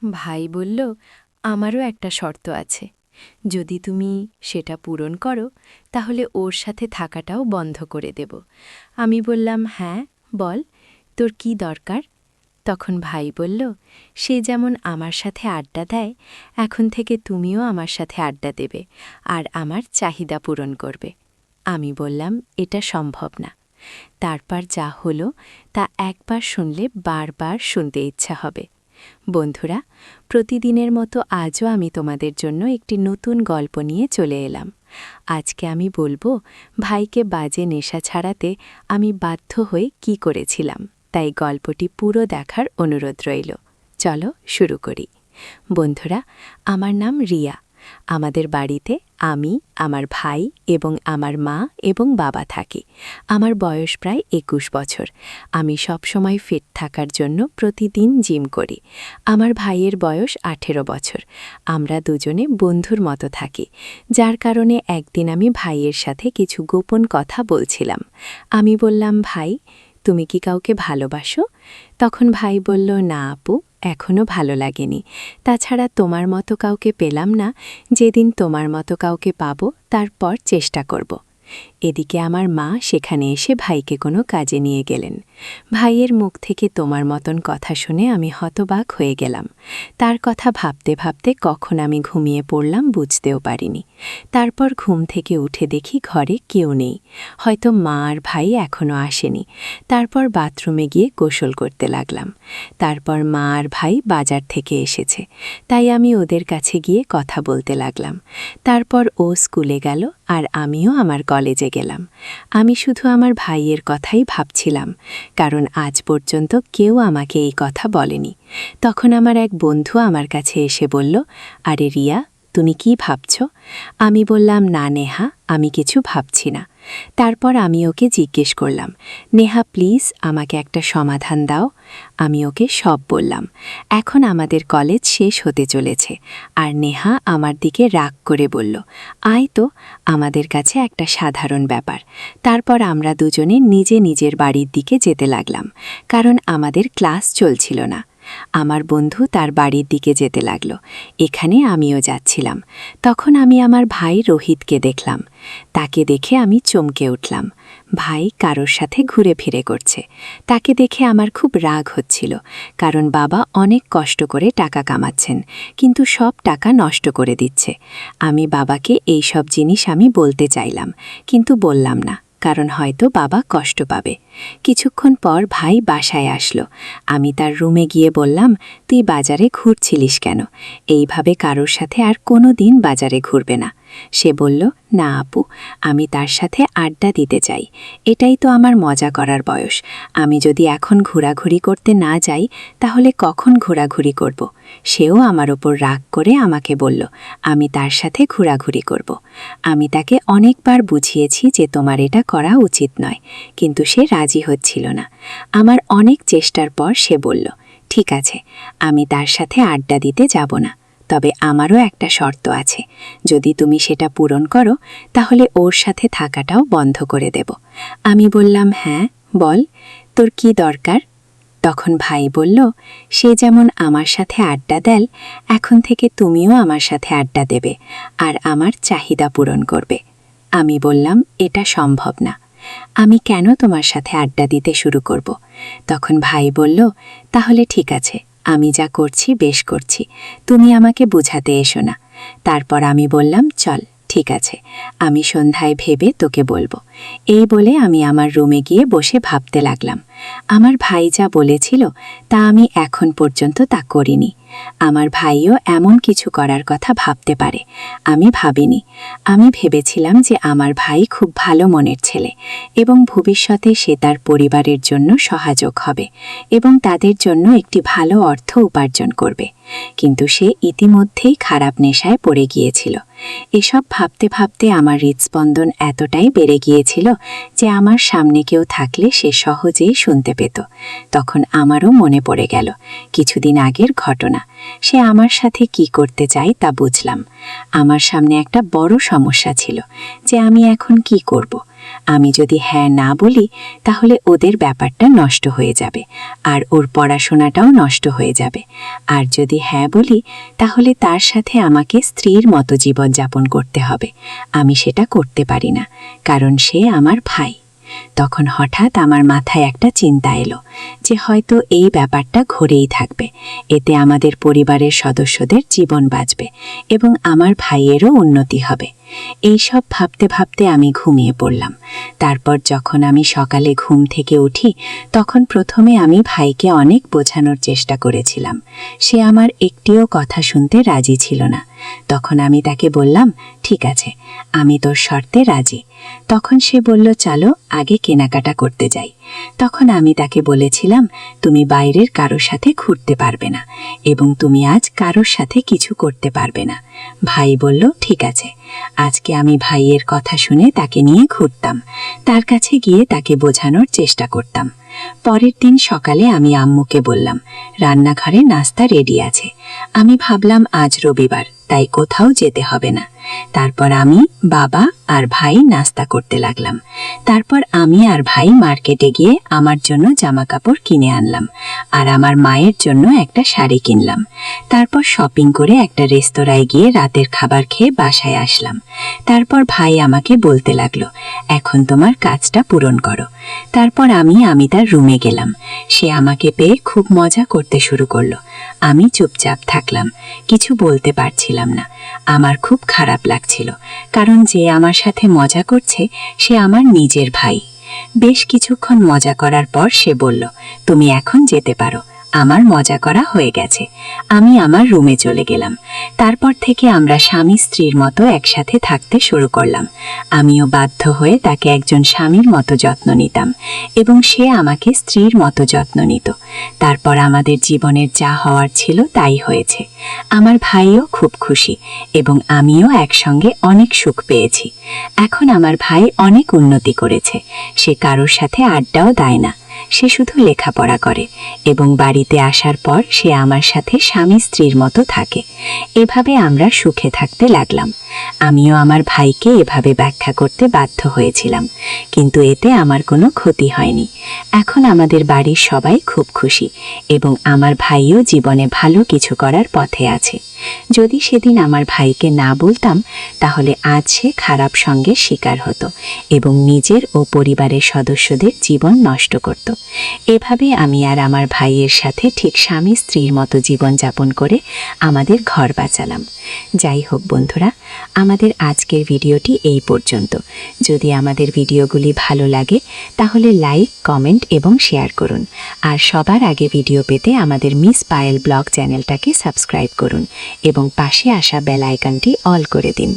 ভাই বলল, আমারও একটা শর্ত আছে। যদি তুমি সেটা পূরণ করো তাহলে ওর সাথে থাকাটাও বন্ধ করে দেব। আমি বললাম, হ্যাঁ বল, তোর কি দরকার? তখন ভাই বলল, সে যেমন আমার সাথে আড্ডা দেয়, এখন থেকে তুমিও আমার সাথে আড্ডা দেবে আর আমার চাহিদা পূরণ করবে। আমি বললাম, এটা সম্ভব না। তারপর যা হলো তা একবার শুনলে বারবার শুনতে ইচ্ছা হবে। বন্ধুরা, প্রতিদিনের মতো আজও আমি তোমাদের জন্য একটি নতুন গল্প নিয়ে চলে এলাম। আজকে আমি বলবো ভাইকে বাজে নেশা ছাড়াতে আমি বাধ্য হয়ে কি করেছিলাম। তাই গল্পটি পুরো দেখার অনুরোধ রইল। চলো শুরু করি। বন্ধুরা, আমার নাম রিয়া। আমাদের বাড়িতে আমি, আমার ভাই এবং আমার মা এবং বাবা থাকি। আমার বয়স প্রায় ২১ বছর। আমি সবসময় ফিট থাকার জন্য প্রতিদিন জিম করি। আমার ভাইয়ের বয়স ১৮ বছর। আমরা দুজনে বন্ধুর মতো থাকি, যার কারণে একদিন আমি ভাইয়ের সাথে কিছু গোপন কথা বলছিলাম। আমি বললাম, ভাই, তুমি কি কাউকে ভালোবাসো? তখন ভাই বলল, না আপু, এখনও ভালো লাগেনি। তাছাড়া তোমার মতো কাউকে পেলাম না। যেদিন তোমার মতো কাউকে পাবো তারপর চেষ্টা করব। এদিকে আমার মা সেখানে এসে ভাইকে কোনো কাজে নিয়ে গেলেন। ভাইয়ের মুখ থেকে তোমার মতন কথা শুনে আমি হতবাক হয়ে গেলাম। তার কথা ভাবতে ভাবতে কখন আমি ঘুমিয়ে পড়লাম বুঝতেও পারিনি। তারপর ঘুম থেকে উঠে দেখি ঘরে কেউ নেই। হয়তো মা আর ভাই এখনও আসেনি। তারপর বাথরুমে গিয়ে গোসল করতে লাগলাম। তারপর মা আর ভাই বাজার থেকে এসেছে, তাই আমি ওদের কাছে গিয়ে কথা বলতে লাগলাম। তারপর ও স্কুলে গেল আর আমিও আমার কলেজে গেলাম। আমি শুধু আমার ভাইয়ের কথাই ভাবছিলাম, কারণ আজ পর্যন্ত কেউ আমাকে এই কথা বলেনি। তখন আমার এক বন্ধু আমার কাছে এসে বলল, আরে রিয়া, তুমি কি ভাবছ? আমি বললাম, না নেহা, আমি কিছু ভাবছি না। তারপর আমি ওকে জিজ্ঞেস করলাম, নেহা প্লিজ আমাকে একটা সমাধান দাও। আমি ওকে সব বললাম। এখন আমাদের কলেজ শেষ হতে চলেছে, আর নেহা আমার দিকে রাগ করে বলল, আয় তো, আমাদের কাছে একটা সাধারণ ব্যাপার। তারপর আমরা দুজনে নিজে নিজের বাড়ির দিকে যেতে লাগলাম, কারণ আমাদের ক্লাস চলছিল না। আমার বন্ধু তার বাড়ির দিকে যেতে লাগল। এখানে আমিও যাচ্ছিলাম। তখন আমি আমার ভাই রোহিতকে দেখলাম। তাকে দেখে আমি চমকে উঠলাম। ভাই কারোর সাথে ঘুরে ফিরে করছে। তাকে দেখে আমার খুব রাগ হচ্ছিল, কারণ বাবা অনেক কষ্ট করে টাকা কামাচ্ছেন, কিন্তু সব টাকা নষ্ট করে দিচ্ছে। আমি বাবাকে এই সব জিনিস আমি বলতে চাইলাম, কিন্তু বললাম না, কারণ হয়তো বাবা কষ্ট পাবে। কিছুক্ষণ পর ভাই বাসায় আসলো। আমি তার রুমে গিয়ে বললাম, তুই বাজারে ঘুরছিলিস কেন? এইভাবে কারোর সাথে আর কোনো দিন বাজারে ঘুরবে না। সে বলল, না আপু, আমি তার সাথে আড্ডা দিতে চাই। এটাই তো আমার মজা করার বয়স। আমি যদি এখন ঘোরাঘুরি করতে না যাই তাহলে কখন ঘোরাঘুরি করব? সেও আমার ওপর রাগ করে আমাকে বলল, আমি তার সাথে ঘোরাঘুরি করব। আমি তাকে অনেকবার বুঝিয়েছি যে তোমার এটা করা উচিত নয়, কিন্তু সে রাজি হচ্ছিল না। আমার অনেক চেষ্টার পর সে বলল, ঠিক আছে, আমি তার সাথে আড্ডা দিতে যাব না। তবে আমারও একটা শর্ত আছে। যদি তুমি সেটা পূরণ করো তাহলে ওর সাথে থাকাটাও বন্ধ করে দেব। আমি বললাম, হ্যাঁ বল, তোর কি দরকার? তখন ভাই বলল, সে যেমন আমার সাথে আড্ডা দেয়, এখন থেকে তুমিও আমার সাথে আড্ডা দেবে আর আমার চাহিদা পূরণ করবে। আমি বললাম, এটা সম্ভব না। আমি কেন তোমার সাথে আড্ডা দিতে শুরু করব? তখন ভাই বলল, তাহলে ঠিক আছে, আমি যা করছি বেশ করছি, তুমি আমাকে বুঝাতে এসো না। তারপর আমি বললাম, চল ঠিক আছে, আমি সন্ধ্যায় ভেবে তোকে বলবো। এই বলে আমি আমার রুমে গিয়ে বসে ভাবতে লাগলাম। আমার ভাই যা বলেছিল তা আমি এখন পর্যন্ত তা করিনি। আমার ভাইও এমন কিছু করার কথা ভাবতে পারে, আমি ভাবিনি। আমি ভেবেছিলাম যে আমার ভাই খুব ভালো মনের ছেলে এবং ভবিষ্যতে সে তার পরিবারের জন্য সহায়ক হবে এবং তাদের জন্য একটি ভালো অর্থ উপার্জন করবে, কিন্তু সে ইতিমধ্যেই খারাপ নেশায় পড়ে গিয়েছিল। এসব ভাবতে ভাবতে আমার হৃদস্পন্দন এতটাই বেড়ে গিয়েছিল যে আমার সামনে কেউ থাকলে সে সহজেই শুনতে পেত। তখন আমারও মনে পড়ে গেল কিছুদিন আগের ঘটনা। সে আমার সাথে কি করতে চায় তা বুঝলাম। আমার সামনে একটা বড় সমস্যা ছিল যে আমি এখন কি করব। আমি যদি হ্যাঁ না বলি তাহলে ওদের ব্যাপারটা নষ্ট হয়ে যাবে, আর ওর পড়াশোনাটাও নষ্ট হয়ে যাবে। আর যদি হ্যাঁ বলি তাহলে তার সাথে আমাকে স্ত্রীর মতো জীবনযাপন করতে হবে। আমি সেটা করতে পারি না, কারণ সে আমার ভাই। তখন হঠাৎ আমার মাথায় একটা চিন্তা এলো যে হয়তো এই ব্যাপারটা ঘুরেই থাকবে, এতে আমাদের পরিবারের সদস্যদের জীবন বাঁচবে এবং আমার ভাইয়েরও উন্নতি হবে। এই সব ভাবতে ভাবতে আমি ঘুমিয়ে পড়লাম। তারপর যখন আমি সকালে ঘুম থেকে উঠি তখন প্রথমে আমি ভাইকে অনেক বোঝানোর চেষ্টা করেছিলাম। সে আমার একটিও কথা শুনতে রাজি ছিল না। তখন আমি তাকে বললাম, ঠিক আছে, আমি তোর শর্তে রাজি। তখন সে বলল, চলো আগে কেনাকাটা করতে যাই। তখন আমি তাকে বলেছিলাম, তুমি বাইরের কারোর সাথে ঘুরতে পারবে না এবং তুমি আজ কারোর সাথে কিছু করতে পারবে না। ভাই বলল, ঠিক আছে। আজকে আমি ভাইয়ের কথা শুনে তাকে নিয়ে ঘুরতাম, তার কাছে গিয়ে তাকে বোঝানোর চেষ্টা করতাম। পরের দিন সকালে আমি আম্মুকে বললাম, রান্নাঘরে নাস্তা রেডি আছে। আমি ভাবলাম আজ রবিবার, তাই কোথাও যেতে হবে না। তারপর আমি, বাবা আর ভাই নাস্তা করতে লাগলাম। তারপর আমি আর ভাই মার্কেটে গিয়ে আমার জন্য জামা কাপড় কিনে আনলাম আর আমার মায়ের জন্য একটা শাড়ি কিনলাম। তারপর শপিং করে একটা রেস্তোরাঁয় গিয়ে রাতের খাবার খেয়ে বাসায় আসলাম। তারপর ভাই আমাকে বলতে লাগলো, এখন তোমার কাজটা পূরণ করো। তারপর আমি তার রুমে গেলাম। সে আমাকে পেয়ে খুব মজা করতে শুরু করলো। আমি চুপচাপ থাকলাম, কিছু বলতে পারছিলাম না। আমার খুব খারাপ লাগছিল, কারণ যে আমার সাথে মজা করছে সে আমার নিজের ভাই। বেশ কিছুক্ষণ মজা করার পর সে বলল, তুমি এখন যেতে পারো, আমার মজা করা হয়ে গেছে। আমি আমার রুমে চলে গেলাম। তারপর থেকে আমরা স্বামী স্ত্রীর মতো একসাথে থাকতে শুরু করলাম। আমিও বাধ্য হয়ে তাকে একজন স্বামীর মতো যত্ন নিতাম এবং সে আমাকে স্ত্রীর মতো যত্ন নিত। তারপর আমাদের জীবনের যা হওয়ার ছিল তাই হয়েছে। আমার ভাইও খুব খুশি এবং আমিও একসঙ্গে অনেক সুখ পেয়েছি। এখন আমার ভাই অনেক উন্নতি করেছে। সে কারোর সাথে আড্ডাও দেয় না, সে শুধু লেখাপড়া করে এবং বাড়িতে আসার পর সে আমার সাথে স্বামী স্ত্রীর মতো থাকে। এভাবে আমরা সুখে থাকতে লাগলাম। আমিও আমার ভাইকে এভাবে ব্যাখ্যা করতে বাধ্য হয়েছিলাম, কিন্তু এতে আমার কোনো ক্ষতি হয়নি। এখন আমাদের বাড়ির সবাই খুব খুশি এবং আমার ভাইও জীবনে ভালো কিছু করার পথে আছে। যদি সেদিন আমার ভাইকে না বলতাম তাহলে আজ সে খারাপ সঙ্গের শিকার হতো এবং নিজের ও পরিবারের সদস্যদের জীবন নষ্ট করত। এভাবে আমি আর আমার ভাইয়ের সাথে ঠিক স্বামী স্ত্রীর মতো জীবনযাপন করে আমাদের ঘর বাঁচালাম। যাই হোক বন্ধুরা, আমাদের আজকের ভিডিওটি এই পর্যন্ত। যদি আমাদের ভিডিওগুলি ভালো লাগে তাহলে লাইক, কমেন্ট এবং শেয়ার করুন। আর সবার আগে ভিডিও পেতে আমাদের মিস পায়েল ব্লগ চ্যানেলটাকে সাবস্ক্রাইব করুন এবং পাশে আসা বেল আইকনটি অল করে দিন।